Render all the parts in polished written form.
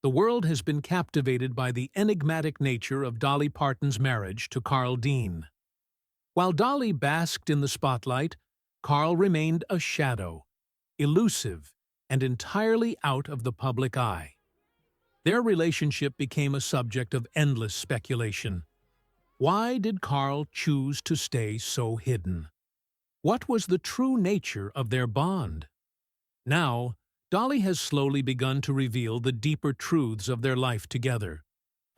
the world has been captivated by the enigmatic nature of Dolly Parton's marriage to Carl Dean. While Dolly basked in the spotlight, Carl remained a shadow, elusive and entirely out of the public eye. Their relationship became a subject of endless speculation. Why did Carl choose to stay so hidden? What was the true nature of their bond? Now, Dolly has slowly begun to reveal the deeper truths of their life together,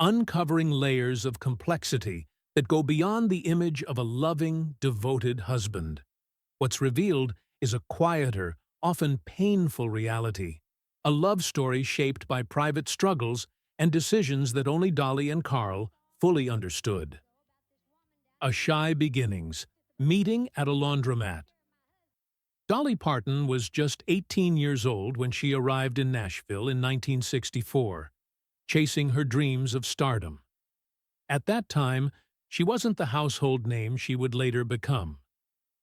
uncovering layers of complexity that go beyond the image of a loving, devoted husband. What's revealed is a quieter, often painful reality, a love story shaped by private struggles and decisions that only Dolly and Carl fully understood. A shy beginnings, meeting at a laundromat. Dolly Parton was just 18 years old when she arrived in Nashville in 1964, chasing her dreams of stardom. At that time, she wasn't the household name she would later become.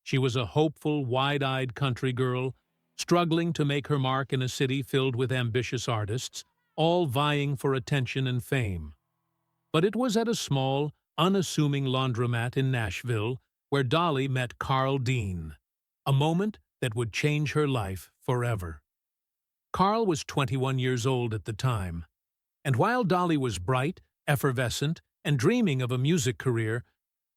She was a hopeful, wide-eyed country girl, struggling to make her mark in a city filled with ambitious artists, all vying for attention and fame. But it was at a small, unassuming laundromat in Nashville where Dolly met Carl Dean, a moment that would change her life forever. Carl was 21 years old at the time, and while Dolly was bright, effervescent, and dreaming of a music career,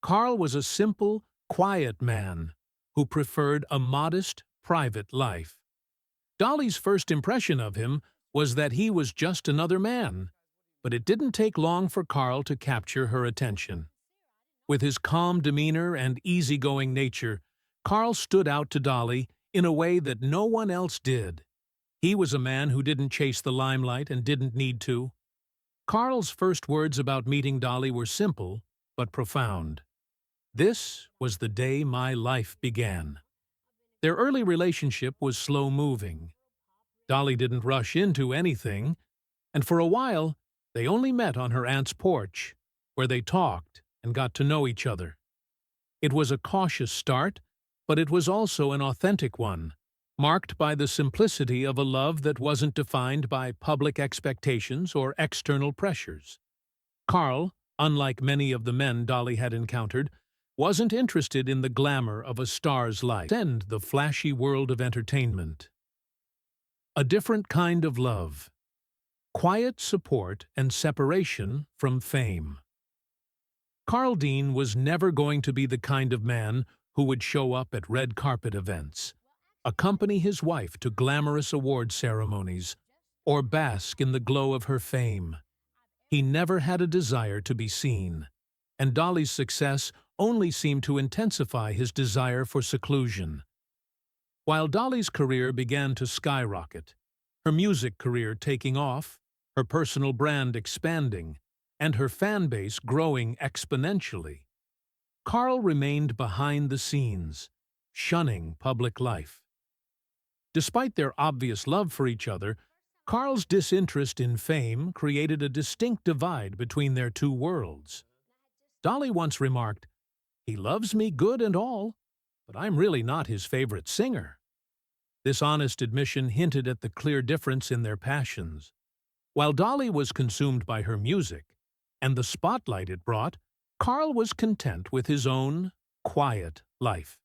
Carl was a simple, quiet man who preferred a modest, private life. Dolly's first impression of him was that he was just another man, but it didn't take long for Carl to capture her attention. With his calm demeanor and easygoing nature, Carl stood out to Dolly in a way that no one else did. He was a man who didn't chase the limelight and didn't need to. Carl's first words about meeting Dolly were simple, but profound. "This was the day my life began." Their early relationship was slow-moving. Dolly didn't rush into anything, and for a while, they only met on her aunt's porch, where they talked and got to know each other. It was a cautious start, but it was also an authentic one, marked by the simplicity of a love that wasn't defined by public expectations or external pressures. Carl, unlike many of the men Dolly had encountered, wasn't interested in the glamour of a star's life and the flashy world of entertainment. A different kind of love. Quiet support and separation from fame. Carl Dean was never going to be the kind of man who would show up at red carpet events, accompany his wife to glamorous award ceremonies, or bask in the glow of her fame. He never had a desire to be seen, and Dolly's success only seemed to intensify his desire for seclusion. While Dolly's career began to skyrocket, her music career taking off, her personal brand expanding, and her fan base growing exponentially, Carl remained behind the scenes, shunning public life. Despite their obvious love for each other, Carl's disinterest in fame created a distinct divide between their two worlds. Dolly once remarked, "He loves me good and all, but I'm really not his favorite singer." This honest admission hinted at the clear difference in their passions. While Dolly was consumed by her music and the spotlight it brought, Carl was content with his own, quiet life.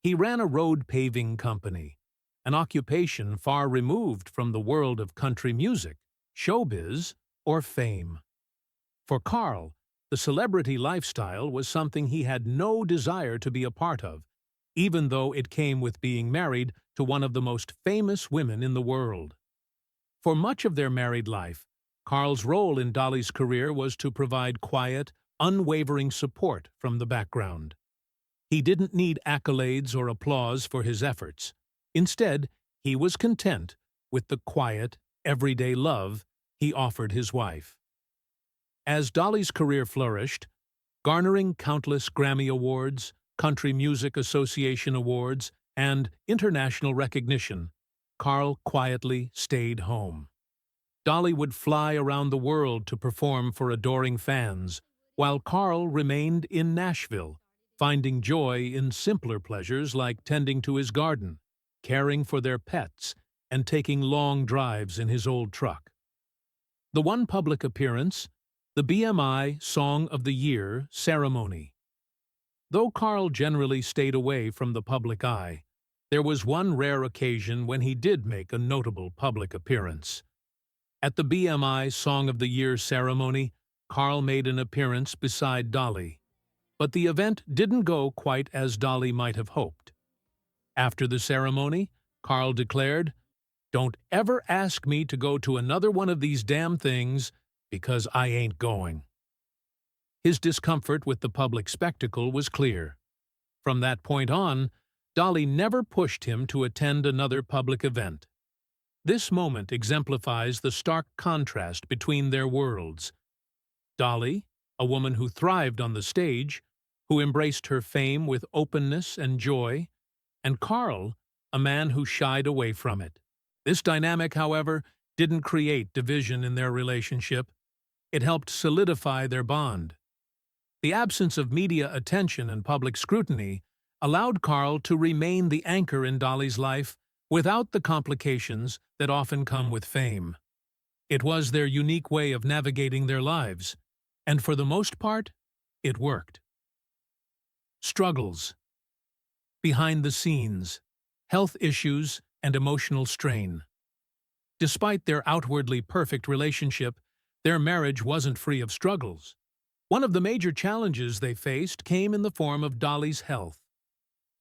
He ran a road paving company, an occupation far removed from the world of country music, showbiz, or fame. For Carl, the celebrity lifestyle was something he had no desire to be a part of, even though it came with being married to one of the most famous women in the world. For much of their married life, Carl's role in Dolly's career was to provide quiet, unwavering support from the background. He didn't need accolades or applause for his efforts. Instead, he was content with the quiet, everyday love he offered his wife. As Dolly's career flourished, garnering countless Grammy Awards, Country Music Association Awards, and international recognition, Carl quietly stayed home. Dolly would fly around the world to perform for adoring fans, while Carl remained in Nashville, finding joy in simpler pleasures like tending to his garden, caring for their pets, and taking long drives in his old truck. The one public appearance, the BMI Song of the Year ceremony. Though Carl generally stayed away from the public eye, there was one rare occasion when he did make a notable public appearance. At the BMI Song of the Year ceremony, Carl made an appearance beside Dolly. But the event didn't go quite as Dolly might have hoped. After the ceremony, Carl declared, "Don't ever ask me to go to another one of these damn things, because I ain't going." His discomfort with the public spectacle was clear. From that point on, Dolly never pushed him to attend another public event. This moment exemplifies the stark contrast between their worlds. Dolly, a woman who thrived on the stage, who embraced her fame with openness and joy, and Carl, a man who shied away from it. This dynamic, however, didn't create division in their relationship. It helped solidify their bond. The absence of media attention and public scrutiny allowed Carl to remain the anchor in Dolly's life without the complications that often come with fame. It was their unique way of navigating their lives, and for the most part, it worked. Struggles. Behind the scenes, health issues and emotional strain. Despite their outwardly perfect relationship, their marriage wasn't free of struggles. One of the major challenges they faced came in the form of Dolly's health.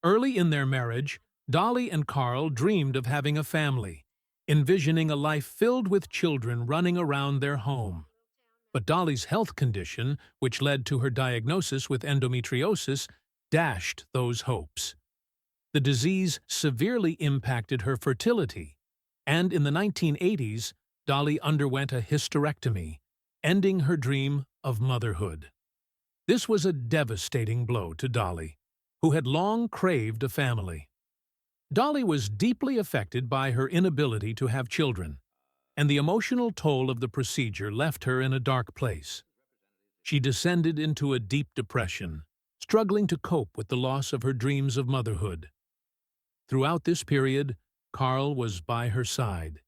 Early in their marriage, Dolly and Carl dreamed of having a family, envisioning a life filled with children running around their home. But Dolly's health condition, which led to her diagnosis with endometriosis, dashed those hopes. The disease severely impacted her fertility, and in the 1980s, Dolly underwent a hysterectomy, ending her dream of motherhood. This was a devastating blow to Dolly, who had long craved a family. Dolly was deeply affected by her inability to have children, and the emotional toll of the procedure left her in a dark place. She descended into a deep depression, struggling to cope with the loss of her dreams of motherhood. Throughout this period, Carl was by her side.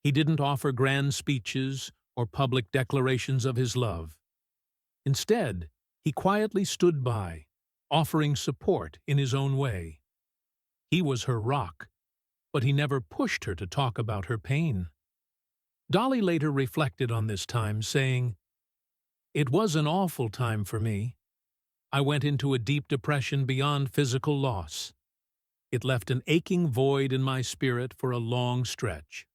He didn't offer grand speeches or public declarations of his love. Instead, he quietly stood by, offering support in his own way. He was her rock, but he never pushed her to talk about her pain. Dolly later reflected on this time, saying, "It was an awful time for me. I went into a deep depression beyond physical loss. It left an aching void in my spirit for a long stretch."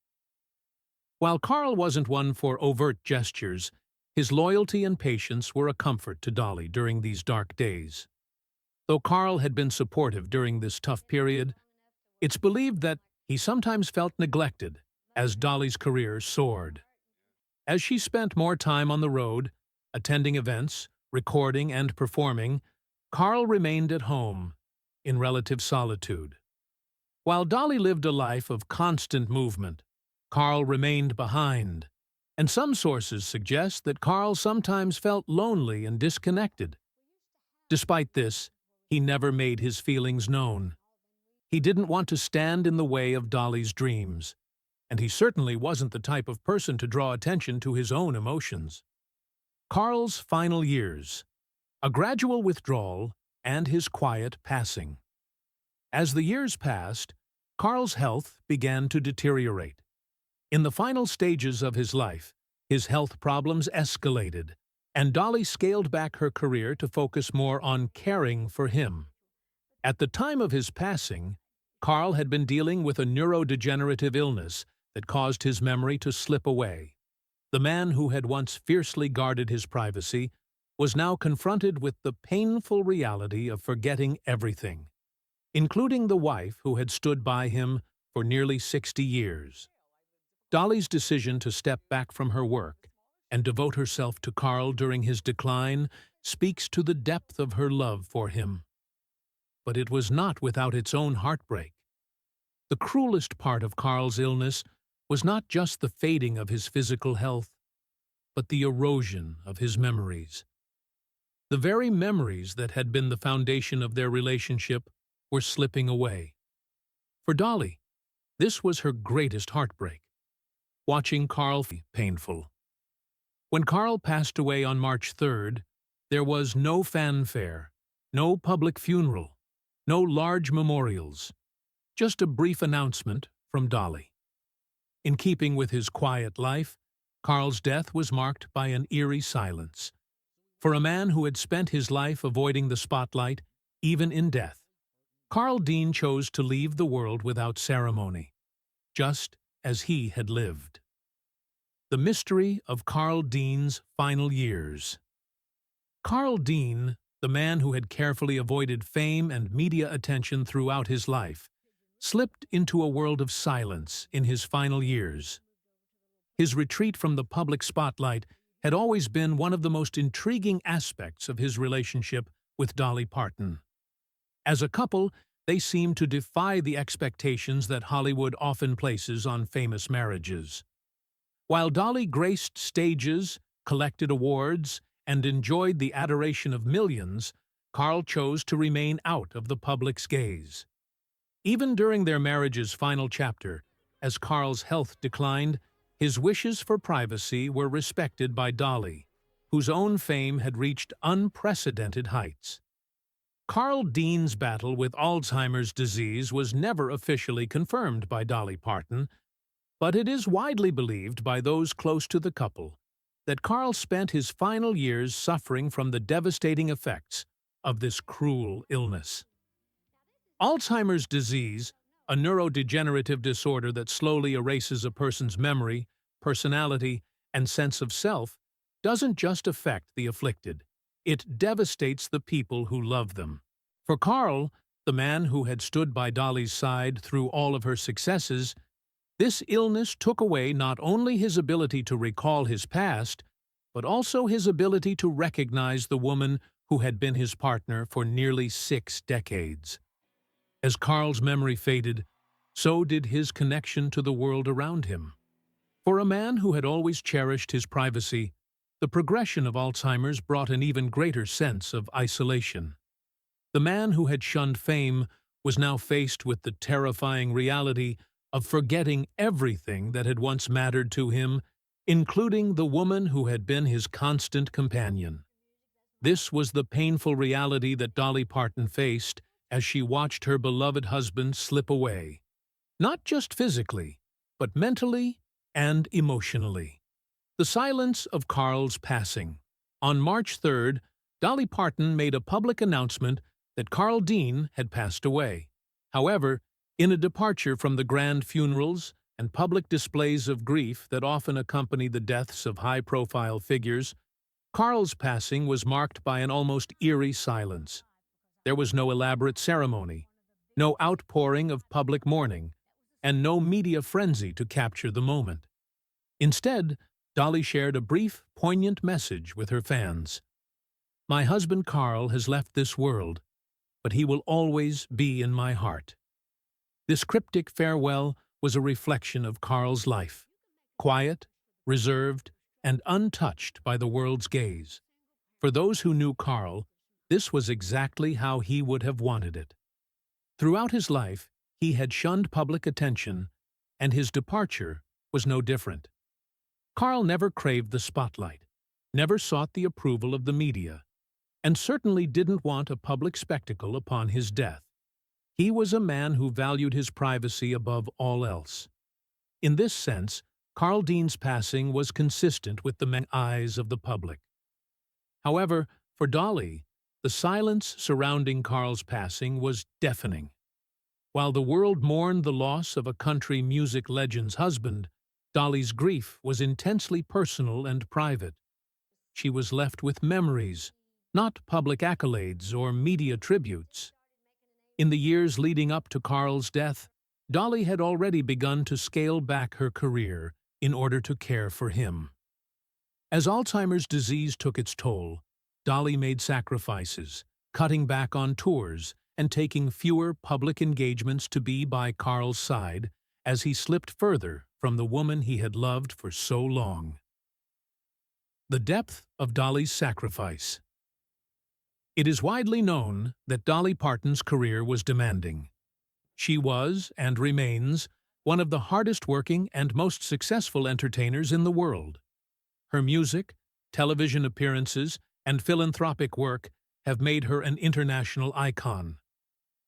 While Carl wasn't one for overt gestures, his loyalty and patience were a comfort to Dolly during these dark days. Though Carl had been supportive during this tough period, it's believed that he sometimes felt neglected as Dolly's career soared. As she spent more time on the road, attending events, recording and performing, Carl remained at home, in relative solitude. While Dolly lived a life of constant movement, Carl remained behind, and some sources suggest that Carl sometimes felt lonely and disconnected. Despite this, he never made his feelings known. He didn't want to stand in the way of Dolly's dreams, and he certainly wasn't the type of person to draw attention to his own emotions. Carl's final years, a gradual withdrawal, and his quiet passing. As the years passed, Carl's health began to deteriorate. In the final stages of his life, his health problems escalated, and Dolly scaled back her career to focus more on caring for him. At the time of his passing, Carl had been dealing with a neurodegenerative illness that caused his memory to slip away. The man who had once fiercely guarded his privacy was now confronted with the painful reality of forgetting everything, including the wife who had stood by him for nearly 60 years. Dolly's decision to step back from her work and devote herself to Carl during his decline speaks to the depth of her love for him. But it was not without its own heartbreak. The cruelest part of Carl's illness was not just the fading of his physical health, but the erosion of his memories. The very memories that had been the foundation of their relationship were slipping away. For Dolly, this was her greatest heartbreak. Watching Carl painful. When Carl passed away on March 3rd, there was no fanfare, no public funeral, no large memorials, just a brief announcement from Dolly. In keeping with his quiet life, Carl's death was marked by an eerie silence. For a man who had spent his life avoiding the spotlight, even in death, Carl Dean chose to leave the world without ceremony, just as he had lived. The mystery of Carl Dean's final years. Carl Dean, the man who had carefully avoided fame and media attention throughout his life, slipped into a world of silence in his final years. His retreat from the public spotlight had always been one of the most intriguing aspects of his relationship with Dolly Parton. As a couple, they seemed to defy the expectations that Hollywood often places on famous marriages. While Dolly graced stages, collected awards, and enjoyed the adoration of millions, Carl chose to remain out of the public's gaze. Even during their marriage's final chapter, as Carl's health declined, his wishes for privacy were respected by Dolly, whose own fame had reached unprecedented heights. Carl Dean's battle with Alzheimer's disease was never officially confirmed by Dolly Parton, but it is widely believed by those close to the couple that Carl spent his final years suffering from the devastating effects of this cruel illness. Alzheimer's disease, a neurodegenerative disorder that slowly erases a person's memory, personality, and sense of self, doesn't just affect the afflicted. It devastates the people who love them. For Carl, the man who had stood by Dolly's side through all of her successes, this illness took away not only his ability to recall his past, but also his ability to recognize the woman who had been his partner for nearly 6 decades. As Carl's memory faded, so did his connection to the world around him. For a man who had always cherished his privacy, the progression of Alzheimer's brought an even greater sense of isolation. The man who had shunned fame was now faced with the terrifying reality of forgetting everything that had once mattered to him, including the woman who had been his constant companion. This was the painful reality that Dolly Parton faced as she watched her beloved husband slip away, not just physically, but mentally and emotionally. The silence of Carl's passing. On March 3rd, Dolly Parton made a public announcement that Carl Dean had passed away. However, in a departure from the grand funerals and public displays of grief that often accompany the deaths of high-profile figures, Carl's passing was marked by an almost eerie silence. There was no elaborate ceremony, no outpouring of public mourning, and no media frenzy to capture the moment. Instead, Dolly shared a brief, poignant message with her fans. "My husband Carl has left this world, but he will always be in my heart." This cryptic farewell was a reflection of Carl's life, quiet, reserved, and untouched by the world's gaze. For those who knew Carl, this was exactly how he would have wanted it. Throughout his life, he had shunned public attention, and his departure was no different. Carl never craved the spotlight, never sought the approval of the media, and certainly didn't want a public spectacle upon his death. He was a man who valued his privacy above all else. In this sense, Carl Dean's passing was consistent with the eyes of the public. However, for Dolly, the silence surrounding Carl's passing was deafening. While the world mourned the loss of a country music legend's husband, Dolly's grief was intensely personal and private. She was left with memories, not public accolades or media tributes. In the years leading up to Carl's death, Dolly had already begun to scale back her career in order to care for him. As Alzheimer's disease took its toll, Dolly made sacrifices, cutting back on tours and taking fewer public engagements to be by Carl's side as he slipped further from the woman he had loved for so long. The depth of Dolly's sacrifice. It is widely known that Dolly Parton's career was demanding. She was, and remains, one of the hardest-working and most successful entertainers in the world. Her music, television appearances, and philanthropic work have made her an international icon.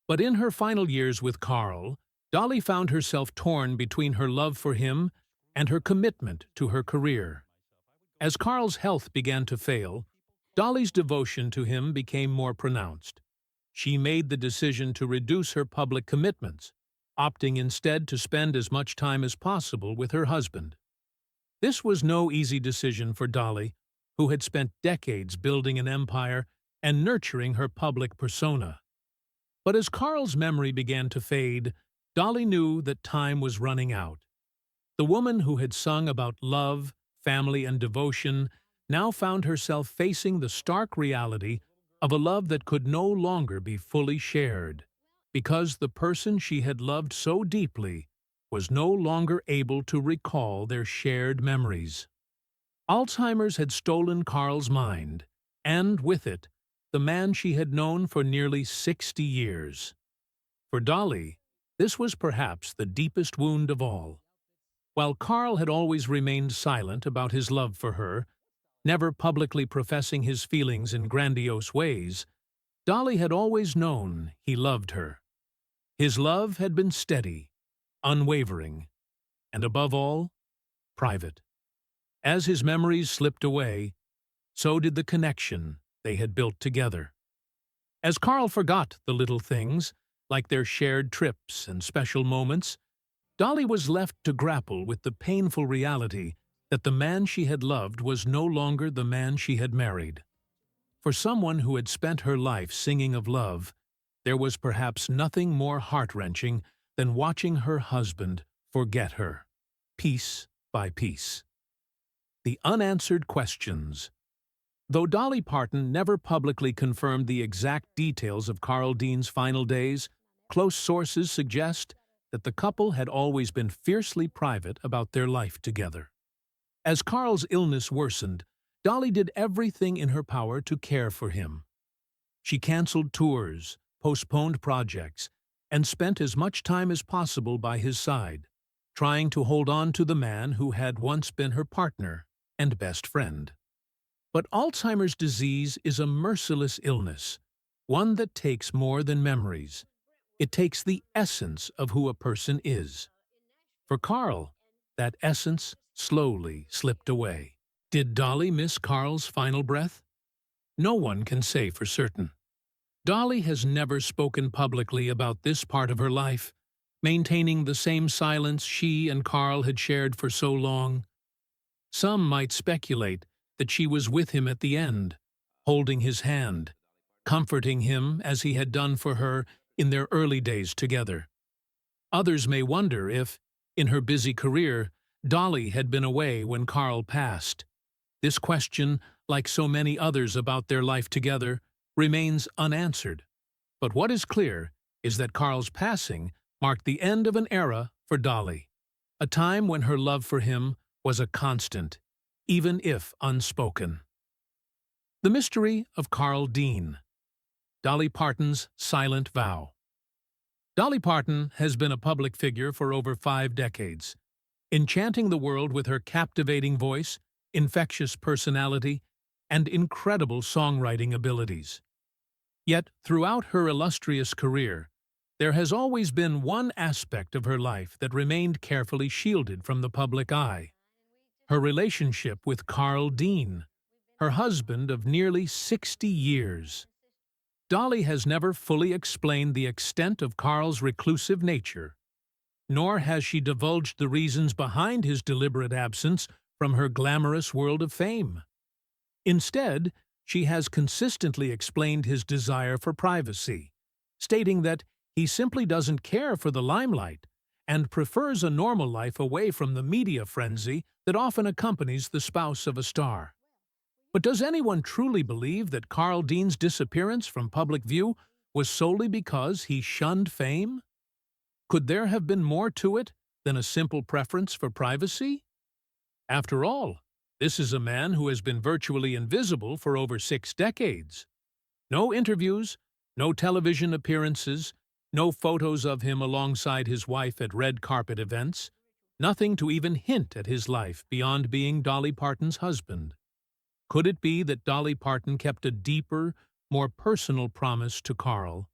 But in her final years with Carl, Dolly found herself torn between her love for him and her commitment to her career. As Carl's health began to fail, Dolly's devotion to him became more pronounced. She made the decision to reduce her public commitments, opting instead to spend as much time as possible with her husband. This was no easy decision for Dolly, who had spent decades building an empire and nurturing her public persona. But as Carl's memory began to fade, Dolly knew that time was running out. The woman who had sung about love, family, and devotion now found herself facing the stark reality of a love that could no longer be fully shared, because the person she had loved so deeply was no longer able to recall their shared memories. Alzheimer's had stolen Carl's mind, and with it, the man she had known for nearly 60 years. For Dolly, this was perhaps the deepest wound of all. While Carl had always remained silent about his love for her, never publicly professing his feelings in grandiose ways, Dolly had always known he loved her. His love had been steady, unwavering, and above all, private. As his memories slipped away, so did the connection they had built together. As Carl forgot the little things, like their shared trips and special moments, Dolly was left to grapple with the painful reality that the man she had loved was no longer the man she had married. For someone who had spent her life singing of love, there was perhaps nothing more heart-wrenching than watching her husband forget her, piece by piece. The unanswered questions. Though Dolly Parton never publicly confirmed the exact details of Carl Dean's final days, close sources suggest that the couple had always been fiercely private about their life together. As Carl's illness worsened, Dolly did everything in her power to care for him. She canceled tours, postponed projects, and spent as much time as possible by his side, trying to hold on to the man who had once been her partner and best friend. But Alzheimer's disease is a merciless illness, one that takes more than memories. It takes the essence of who a person is. For Carl, that essence slowly slipped away. Did Dolly miss Carl's final breath? No one can say for certain. Dolly has never spoken publicly about this part of her life, maintaining the same silence she and Carl had shared for so long. Some might speculate that she was with him at the end, holding his hand, comforting him as he had done for her in their early days together. Others may wonder if, in her busy career, Dolly had been away when Carl passed. This question, like so many others about their life together, remains unanswered. But what is clear is that Carl's passing marked the end of an era for Dolly, a time when her love for him was a constant, even if unspoken. The mystery of Carl Dean. Dolly Parton's silent vow. Dolly Parton has been a public figure for over 5 decades, enchanting the world with her captivating voice, infectious personality, and incredible songwriting abilities. Yet, throughout her illustrious career, there has always been one aspect of her life that remained carefully shielded from the public eye: her relationship with Carl Dean, her husband of nearly 60 years. Dolly has never fully explained the extent of Carl's reclusive nature, nor has she divulged the reasons behind his deliberate absence from her glamorous world of fame. Instead, she has consistently explained his desire for privacy, stating that he simply doesn't care for the limelight and prefers a normal life away from the media frenzy that often accompanies the spouse of a star. But does anyone truly believe that Carl Dean's disappearance from public view was solely because he shunned fame? Could there have been more to it than a simple preference for privacy? After all, this is a man who has been virtually invisible for over 6 decades. No interviews, no television appearances, no photos of him alongside his wife at red carpet events. nothing to even hint at his life beyond being Dolly Parton's husband. Could it be that Dolly Parton kept a deeper, more personal promise to Carl,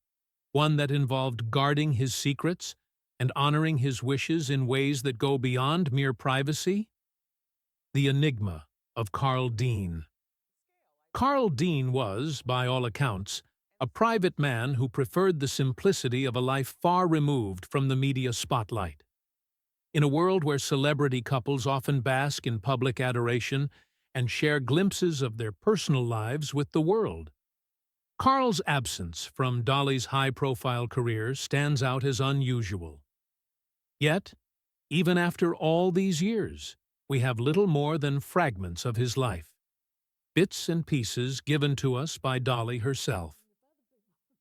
one that involved guarding his secrets and honoring his wishes in ways that go beyond mere privacy? The enigma of Carl Dean. Carl Dean was, by all accounts, a private man who preferred the simplicity of a life far removed from the media spotlight. In a world where celebrity couples often bask in public adoration and share glimpses of their personal lives with the world, Carl's absence from Dolly's high-profile career stands out as unusual. Yet, even after all these years, we have little more than fragments of his life, bits and pieces given to us by Dolly herself.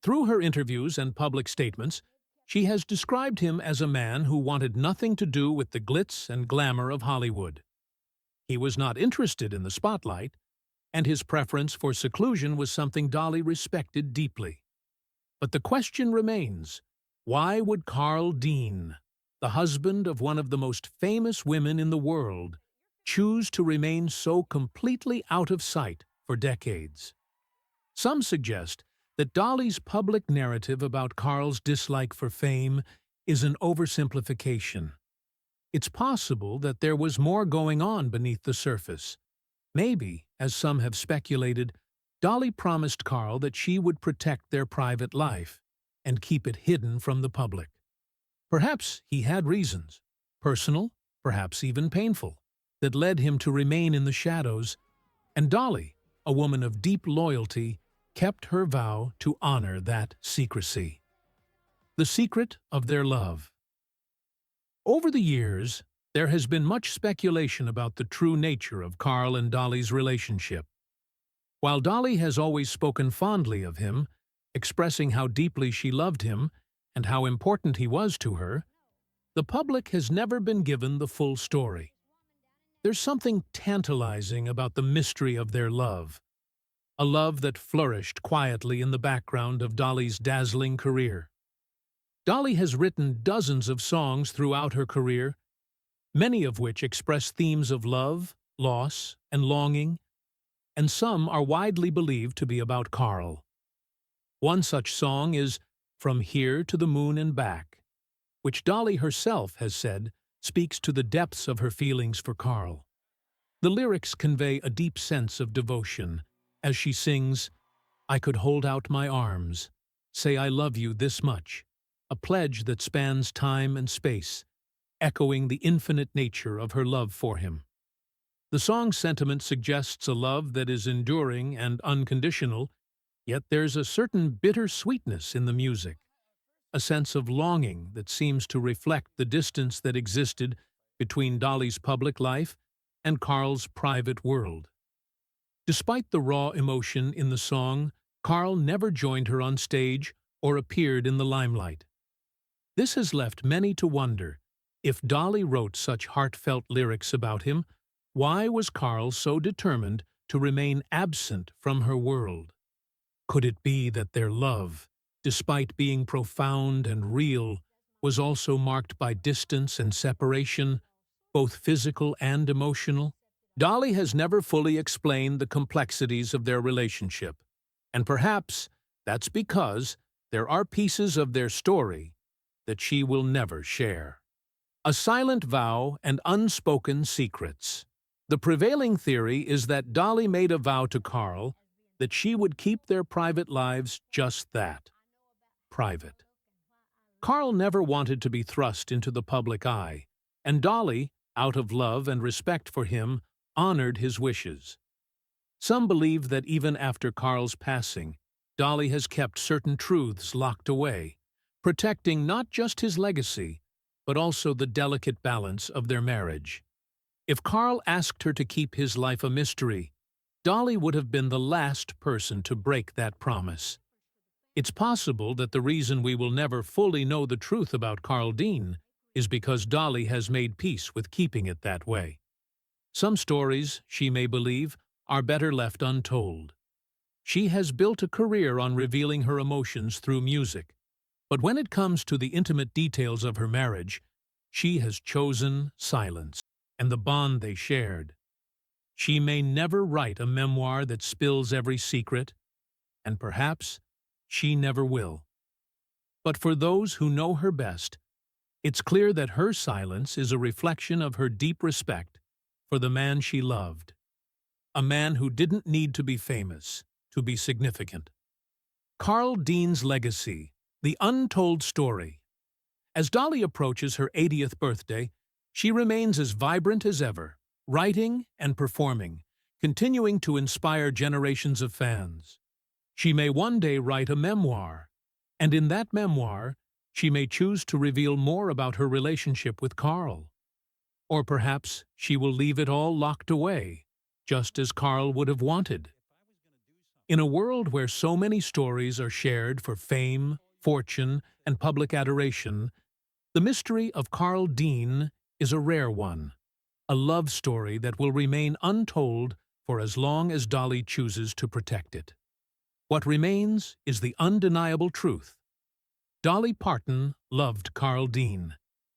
Through her interviews and public statements, she has described him as a man who wanted nothing to do with the glitz and glamour of Hollywood. He was not interested in the spotlight, and his preference for seclusion was something Dolly respected deeply. But the question remains, why would Carl Dean, the husband of one of the most famous women in the world, choose to remain so completely out of sight for decades? Some suggest that Dolly's public narrative about Carl's dislike for fame is an oversimplification. It's possible that there was more going on beneath the surface. Maybe, as some have speculated, Dolly promised Carl that she would protect their private life and keep it hidden from the public. Perhaps he had reasons, personal, perhaps even painful, that led him to remain in the shadows, and Dolly, a woman of deep loyalty, kept her vow to honor that secrecy. The secret of their love. Over the years, there has been much speculation about the true nature of Carl and Dolly's relationship. While Dolly has always spoken fondly of him, expressing how deeply she loved him and how important he was to her, the public has never been given the full story. There's something tantalizing about the mystery of their love, a love that flourished quietly in the background of Dolly's dazzling career. Dolly has written dozens of songs throughout her career, many of which express themes of love, loss, and longing, and some are widely believed to be about Carl. One such song is From Here to the Moon and Back, which Dolly herself has said speaks to the depths of her feelings for Carl. The lyrics convey a deep sense of devotion, as she sings, "I could hold out my arms, say I love you this much," a pledge that spans time and space, echoing the infinite nature of her love for him. The song's sentiment suggests a love that is enduring and unconditional, yet there's a certain bitter sweetness in the music, a sense of longing that seems to reflect the distance that existed between Dolly's public life and Carl's private world. Despite the raw emotion in the song, Carl never joined her on stage or appeared in the limelight. This has left many to wonder, if Dolly wrote such heartfelt lyrics about him, why was Carl so determined to remain absent from her world? Could it be that their love, despite being profound and real, was also marked by distance and separation, both physical and emotional? Dolly has never fully explained the complexities of their relationship, and perhaps that's because there are pieces of their story that she will never share. A silent vow and unspoken secrets. The prevailing theory is that Dolly made a vow to Carl that she would keep their private lives just that, private. Carl never wanted to be thrust into the public eye, and Dolly, out of love and respect for him, honored his wishes. Some believe that even after Carl's passing, Dolly has kept certain truths locked away, protecting not just his legacy, but also the delicate balance of their marriage. If Carl asked her to keep his life a mystery, Dolly would have been the last person to break that promise. It's possible that the reason we will never fully know the truth about Carl Dean is because Dolly has made peace with keeping it that way. Some stories, she may believe, are better left untold. She has built a career on revealing her emotions through music, but when it comes to the intimate details of her marriage, she has chosen silence and the bond they shared. She may never write a memoir that spills every secret, and perhaps she never will. But for those who know her best, it's clear that her silence is a reflection of her deep respect for the man she loved, a man who didn't need to be famous to be significant. Carl Dean's legacy, the untold story. As Dolly approaches her 80th birthday, she remains as vibrant as ever, writing and performing, continuing to inspire generations of fans. She may one day write a memoir, and in that memoir, she may choose to reveal more about her relationship with Carl. Or perhaps she will leave it all locked away, just as Carl would have wanted. In a world where so many stories are shared for fame, fortune, and public adoration, the mystery of Carl Dean is a rare one, a love story that will remain untold for as long as Dolly chooses to protect it. What remains is the undeniable truth. Dolly Parton loved Carl Dean,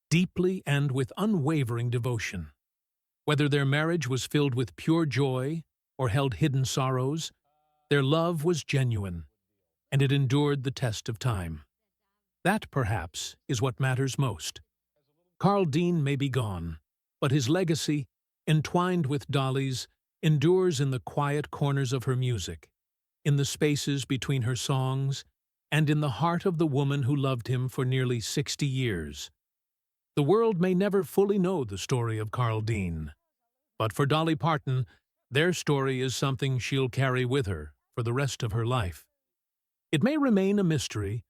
deeply and with unwavering devotion. Whether their marriage was filled with pure joy or held hidden sorrows, their love was genuine, and it endured the test of time. That, perhaps, is what matters most. Carl Dean may be gone, but his legacy, entwined with Dolly's, endures in the quiet corners of her music, in the spaces between her songs, and in the heart of the woman who loved him for nearly 60 years. The world may never fully know the story of Carl Dean, but for Dolly Parton, their story is something she'll carry with her for the rest of her life. It may remain a mystery,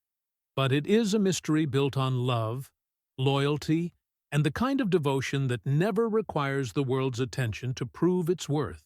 but it is a mystery built on love, loyalty, and the kind of devotion that never requires the world's attention to prove its worth.